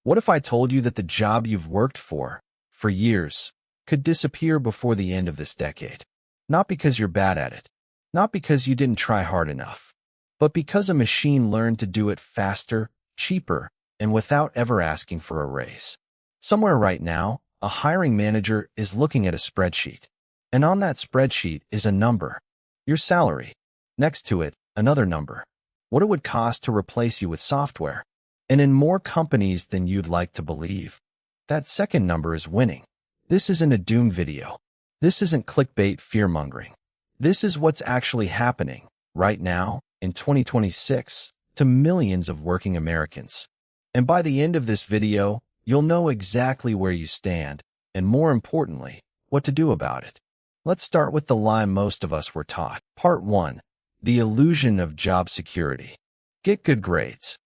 What if I told you that the job you've worked for years, could disappear before the end of this decade? Not because you're bad at it, not because you didn't try hard enough, but because a machine learned to do it faster, cheaper, and without ever asking for a raise. Somewhere right now, a hiring manager is looking at a spreadsheet, and on that spreadsheet is a number, your salary. Next to it, another number, what it would cost to replace you with software. And in more companies than you'd like to believe, that second number is winning. This isn't a doom video. This isn't clickbait fear-mongering. This is what's actually happening right now in 2026 to millions of working Americans. And by the end of this video, you'll know exactly where you stand, and more importantly, what to do about it. Let's start with the lie most of us were taught. Part 1. The illusion of job security. Get good grades.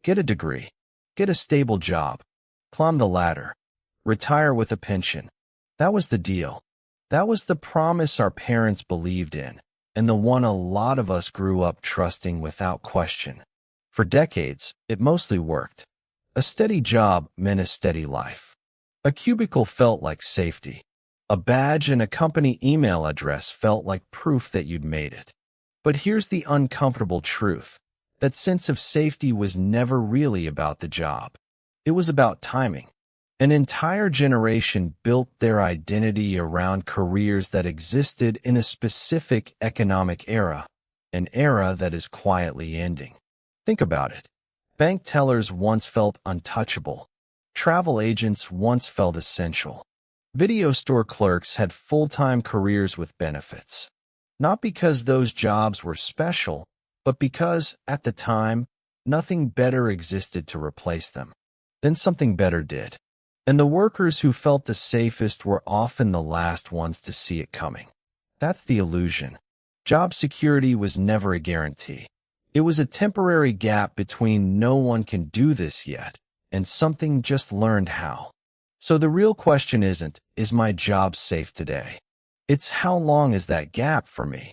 Get a degree. Get a stable job. Climb the ladder. Retire with a pension. That was the deal. That was the promise our parents believed in, and the one a lot of us grew up trusting without question. For decades, it mostly worked. A steady job meant a steady life. A cubicle felt like safety. A badge and a company email address felt like proof that you'd made it. But here's the uncomfortable truth. That sense of safety was never really about the job. It was about timing. An entire generation built their identity around careers that existed in a specific economic era, an era that is quietly ending. Think about it. Bank tellers once felt untouchable. Travel agents once felt essential. Video store clerks had full-time careers with benefits. Not because those jobs were special, but because, at the time, nothing better existed to replace them. Then something better did. And the workers who felt the safest were often the last ones to see it coming. That's the illusion. Job security was never a guarantee. It was a temporary gap between no one can do this yet and something just learned how. So the real question isn't, is my job safe today? It's how long is that gap for me?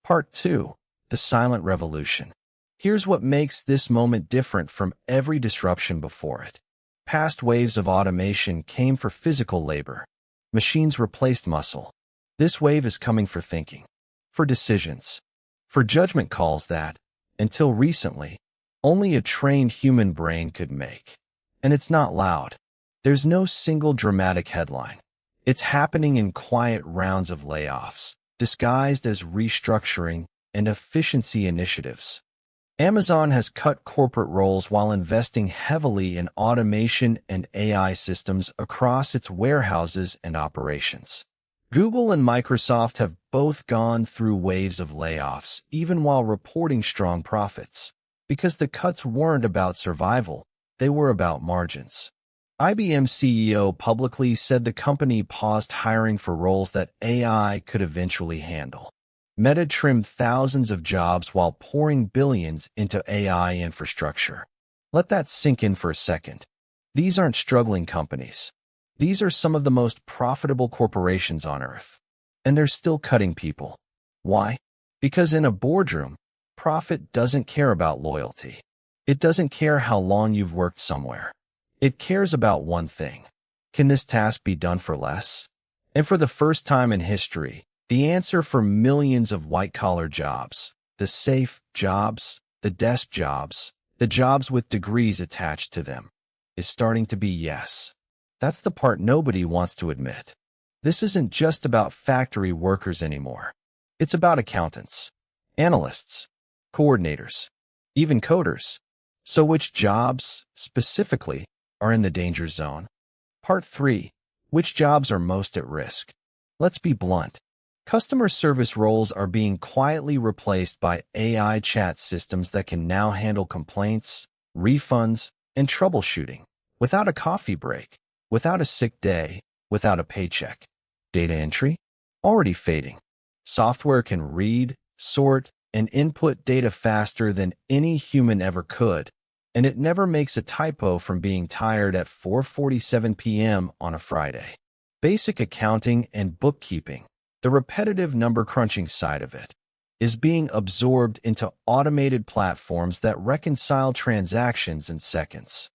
Part 2. The silent revolution. Here's what makes this moment different from every disruption before it. Past waves of automation came for physical labor. Machines replaced muscle. This wave is coming for thinking, for decisions, for judgment calls that, until recently, only a trained human brain could make. And it's not loud. There's no single dramatic headline. It's happening in quiet rounds of layoffs, disguised as restructuring and efficiency initiatives. Amazon has cut corporate roles while investing heavily in automation and AI systems across its warehouses and operations. Google and Microsoft have both gone through waves of layoffs, even while reporting strong profits, because the cuts weren't about survival, they were about margins. IBM CEO publicly said the company paused hiring for roles that AI could eventually handle. Meta trimmed thousands of jobs while pouring billions into AI infrastructure. Let that sink in for a second. These aren't struggling companies. These are some of the most profitable corporations on earth. And they're still cutting people. Why? Because in a boardroom, profit doesn't care about loyalty. It doesn't care how long you've worked somewhere. It cares about one thing. Can this task be done for less? And for the first time in history, the answer for millions of white-collar jobs, the safe jobs, the desk jobs, the jobs with degrees attached to them, is starting to be yes. That's the part nobody wants to admit. This isn't just about factory workers anymore. It's about accountants, analysts, coordinators, even coders. So which jobs, specifically, are in the danger zone? Part 3. Which jobs are most at risk? Let's be blunt. Customer service roles are being quietly replaced by AI chat systems that can now handle complaints, refunds, and troubleshooting without a coffee break, without a sick day, without a paycheck. Data entry? Already fading. Software can read, sort, and input data faster than any human ever could, and it never makes a typo from being tired at 4:47 p.m. on a Friday. Basic accounting and bookkeeping, the repetitive number-crunching side of it, is being absorbed into automated platforms that reconcile transactions in seconds.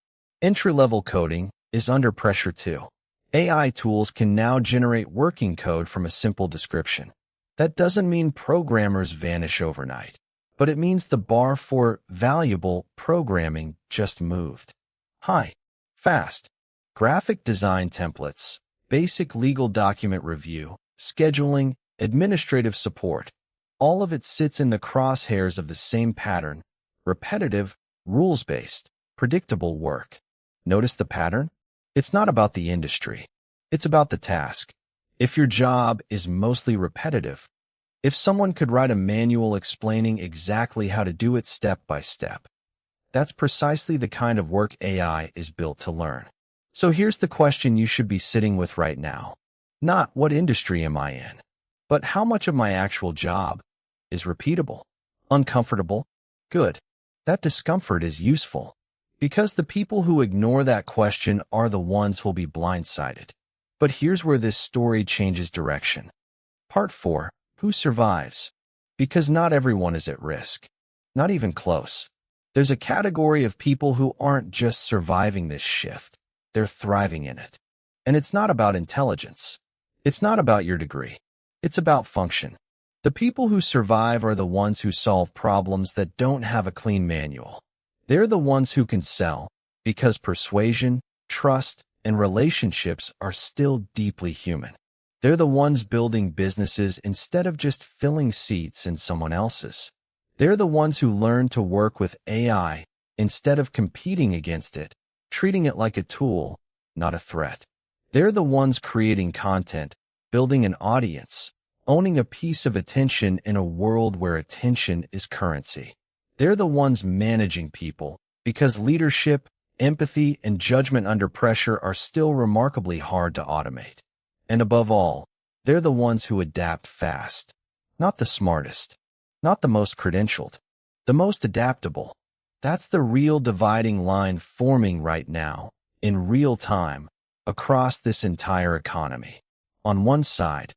Entry-level coding is under pressure too. AI tools can now generate working code from a simple description. That doesn't mean programmers vanish overnight, but it means the bar for valuable programming just moved. High, fast, graphic design templates, basic legal document review, scheduling, administrative support. All of it sits in the crosshairs of the same pattern: repetitive, rules-based, predictable work. Notice the pattern? It's not about the industry. It's about the task. If your job is mostly repetitive, if someone could write a manual explaining exactly how to do it step by step, that's precisely the kind of work AI is built to learn. So here's the question you should be sitting with right now. Not what industry am I in, but how much of my actual job is repeatable, uncomfortable, good. That discomfort is useful, because the people who ignore that question are the ones who'll be blindsided. But here's where this story changes direction. Part 4. Who survives? Because not everyone is at risk. Not even close. There's a category of people who aren't just surviving this shift. They're thriving in it. And it's not about intelligence. It's not about your degree. It's about function. The people who survive are the ones who solve problems that don't have a clean manual. They're the ones who can sell, because persuasion, trust, and relationships are still deeply human. They're the ones building businesses instead of just filling seats in someone else's. They're the ones who learn to work with AI instead of competing against it, treating it like a tool, not a threat. They're the ones creating content, building an audience, owning a piece of attention in a world where attention is currency. They're the ones managing people, because leadership, empathy, and judgment under pressure are still remarkably hard to automate. And above all, they're the ones who adapt fast. Not the smartest, not the most credentialed, the most adaptable. That's the real dividing line forming right now, in real time, across this entire economy. On one side,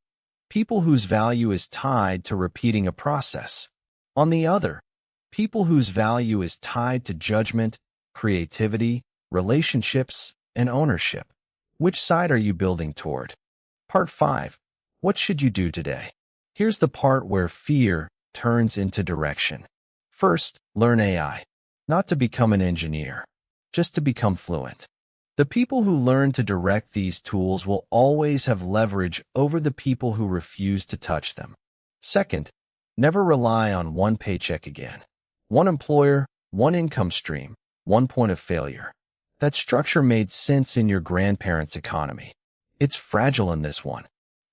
people whose value is tied to repeating a process. On the other, people whose value is tied to judgment, creativity, relationships, and ownership. Which side are you building toward? Part 5. What should you do today? Here's the part where fear turns into direction. First, learn AI. Not to become an engineer, just to become fluent. The people who learn to direct these tools will always have leverage over the people who refuse to touch them. Second, never rely on one paycheck again. One employer, one income stream, one point of failure. That structure made sense in your grandparents' economy. It's fragile in this one.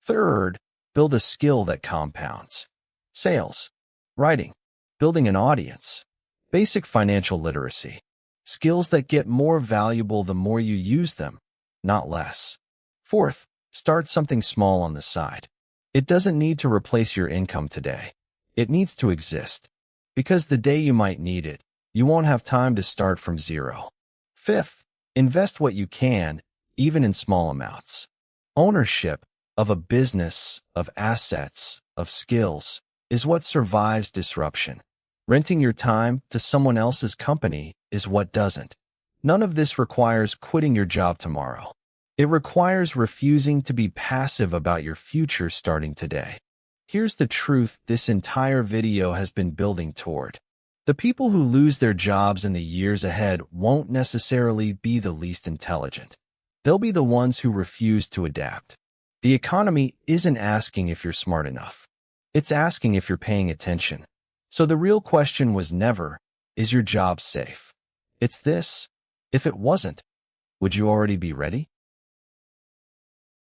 Third, build a skill that compounds. Sales, writing, building an audience, basic financial literacy. Skills that get more valuable the more you use them, not less. Fourth, start something small on the side. It doesn't need to replace your income today. It needs to exist. Because the day you might need it, you won't have time to start from zero. Fifth, invest what you can, even in small amounts. Ownership of a business, of assets, of skills, is what survives disruption. Renting your time to someone else's company is what doesn't. None of this requires quitting your job tomorrow. It requires refusing to be passive about your future starting today. Here's the truth this entire video has been building toward. The people who lose their jobs in the years ahead won't necessarily be the least intelligent. They'll be the ones who refuse to adapt. The economy isn't asking if you're smart enough. It's asking if you're paying attention. So the real question was never, is your job safe? It's this: if it wasn't, would you already be ready?